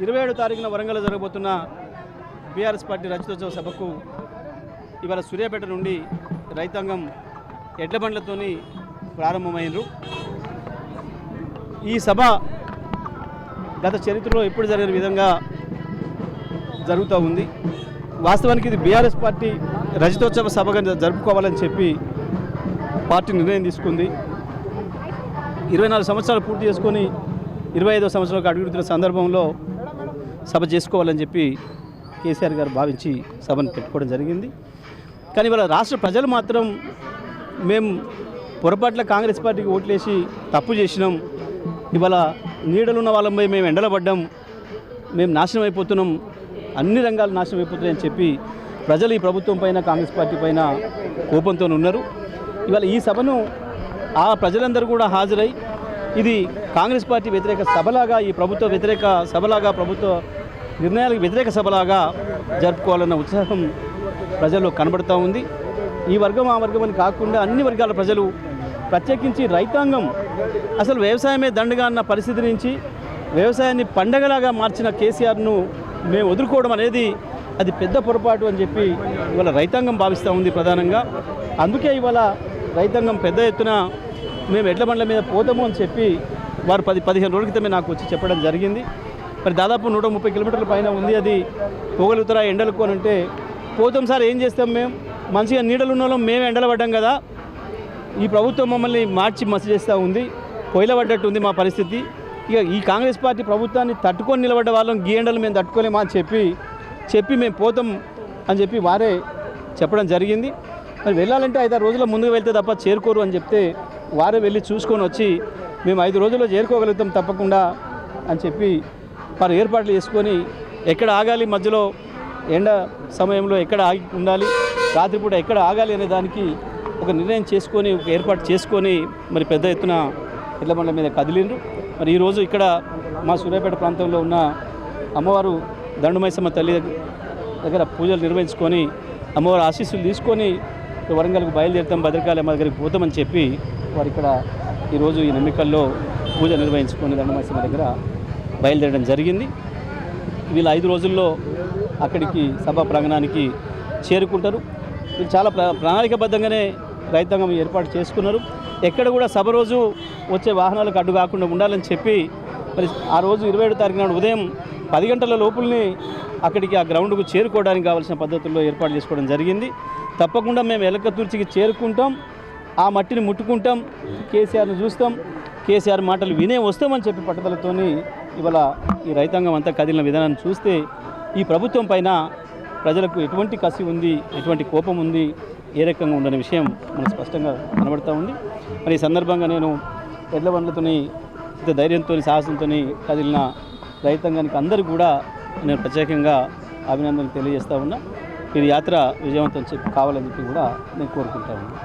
27 తారీఖున వరంగల్ జరగబోతున్న BRS party రజతోత్సవ సభకు ఇవాళ సూర్యాపేట నుండి రైతాంగం ఎడ్ల బండ్లతోని ప్రారంభమైనరు. ఈ సభ గత చరిత్రలో ఎప్పుడు జరిగిన విధంగా జరుగుతూ ఉంది. వాస్తవానికి ఇది బీఆర్ఎస్ పార్టీ రజతోత్సవ సభగా జరుపుకోవాలని చెప్పి పార్టీ నిర్ణయం తీసుకుంది. 24 సంవత్సరాలు పూర్తి చేసుకొని 25వ సంవత్సరాలకు అడుగుతున్న సందర్భంలో సభ చేసుకోవాలని చెప్పి కేసీఆర్ గారు భావించి సభను పెట్టుకోవడం జరిగింది. కానీ ఇవాళ రాష్ట్ర ప్రజలు మాత్రం మేము పొరపాట్ల కాంగ్రెస్ పార్టీకి ఓట్లేసి తప్పు చేసినాం, ఇవాళ నీడలున్న వాళ్ళంపై మేము ఎండలబడ్డాం, మేము నాశనం అయిపోతున్నాం, అన్ని రంగాలు నాశనం అయిపోతున్నాయని చెప్పి ప్రజలు ఈ ప్రభుత్వం పైన కాంగ్రెస్ పార్టీ పైన కోపంతో ఉన్నారు. ఇవాళ ఈ సభను ఆ ప్రజలందరూ కూడా హాజరై ఇది కాంగ్రెస్ పార్టీ వ్యతిరేక సభలాగా, ఈ ప్రభుత్వ వ్యతిరేక సభలాగా, ప్రభుత్వ నిర్ణయాలకు వ్యతిరేక సభలాగా జరుపుకోవాలన్న ఉత్సాహం ప్రజల్లో కనబడుతూ ఉంది. ఈ వర్గం ఆ వర్గం అని కాకుండా అన్ని వర్గాల ప్రజలు, ప్రత్యేకించి రైతాంగం అసలు వ్యవసాయమే దండగా అన్న పరిస్థితి నుంచి వ్యవసాయాన్ని పండగలాగా మార్చిన కేసీఆర్ను మేము వదులుకోవడం అనేది అది పెద్ద పొరపాటు అని చెప్పి ఇవాళ రైతాంగం భావిస్తూ ఉంది ప్రధానంగా. అందుకే ఇవాళ రైతాంగం పెద్ద ఎత్తున మేము ఎడ్ల బండ్ల మీద పోతాము అని చెప్పి వారు 10-15 రోజుల క్రితమే నాకు వచ్చి చెప్పడం జరిగింది. మరి దాదాపు 130 కిలోమీటర్ల పైన ఉంది, అది పోగలుగుతారా ఎండలకు అని అంటే పోతాం సార్, ఏం చేస్తాం, మేము మంచిగా నీడలు ఉన్న వాళ్ళం, మేము ఎండలబడ్డాం కదా, ఈ ప్రభుత్వం మమ్మల్ని మార్చి మసి చేస్తూ ఉంది, పొయ్యిలబడ్డట్టు ఉంది మా పరిస్థితి, ఇక ఈ కాంగ్రెస్ పార్టీ ప్రభుత్వాన్ని తట్టుకొని నిలబడ్డ వాళ్ళం గీ ఎండలు మేము తట్టుకోలేమా అని చెప్పి మేము పోతాం అని చెప్పి వారే చెప్పడం జరిగింది. మరి వెళ్ళాలంటే 5-6 రోజుల ముందుకు వెళ్తే తప్ప చేరుకోరు అని చెప్తే వారే వెళ్ళి చూసుకొని వచ్చి మేము 5 రోజుల్లో చేరుకోగలుగుతాం తప్పకుండా అని చెప్పి వారు ఏర్పాట్లు చేసుకొని ఎక్కడ ఆగాలి, మధ్యలో ఎండ సమయంలో ఎక్కడ ఆగి ఉండాలి, రాత్రిపూట ఎక్కడ ఆగాలి అనే దానికి ఒక నిర్ణయం చేసుకొని, ఒక ఏర్పాటు చేసుకొని మరి పెద్ద ఎత్తున ఎడ్ల బండ్ల మీద కదిలిండ్రు. మరి ఈరోజు ఇక్కడ మా సూర్యాపేట ప్రాంతంలో ఉన్న అమ్మవారు దండుమైసమ్మ తల్లి దగ్గర పూజలు నిర్వహించుకొని అమ్మవారి ఆశీస్సులు తీసుకొని వరంగల్కు బయలుదేరుతాం, భద్రకాళి అమ్మ దగ్గరికి పోతామని చెప్పి వారు ఇక్కడ ఈరోజు ఈ నమ్మికల్లో పూజ నిర్వహించుకొని దండుమైసమ్మ దగ్గర బయలుదేరడం జరిగింది. వీళ్ళు 5 రోజుల్లో అక్కడికి సభా ప్రాంగణానికి చేరుకుంటారు. వీళ్ళు చాలా ప్రణాళికబద్ధంగానే రైతాంగం ఏర్పాటు చేసుకున్నారు. ఎక్కడ కూడా సభ రోజు వచ్చే వాహనాలకు అడ్డు కాకుండా ఉండాలని చెప్పి మరి ఆ రోజు 27వ తారీఖు నాడు ఉదయం 10 గంటల లోపుల్ని అక్కడికి ఆ గ్రౌండ్కు చేరుకోవడానికి కావాల్సిన పద్ధతుల్లో ఏర్పాటు చేసుకోవడం జరిగింది. తప్పకుండా మేము ఎలకతుర్చికి చేరుకుంటాం, ఆ మట్టిని ముట్టుకుంటాం, కేసీఆర్ని చూస్తాం, కేసీఆర్ మాటలు వినే వస్తామని చెప్పి పట్టుదలతోని ఇవాళ ఈ రైతాంగం అంతా కదిలిన విధానాన్ని చూస్తే ఈ ప్రభుత్వం పైన ప్రజలకు ఎటువంటి కసి ఉంది, ఎటువంటి కోపం ఉంది, ఏ రకంగా ఉందనే విషయం మనకు స్పష్టంగా కనబడుతూ ఉంది. మరి ఈ సందర్భంగా నేను ఎడ్ల బండ్లతోని ధైర్యంతో సాహసంతో కదిలిన రైతాంగానికి అందరూ కూడా నేను ప్రత్యేకంగా అభినందనలు తెలియజేస్తూ ఉన్నా. ఈ యాత్ర విజయవంతం కావాలని చెప్పి కూడా నేను కోరుకుంటా ఉన్నాను.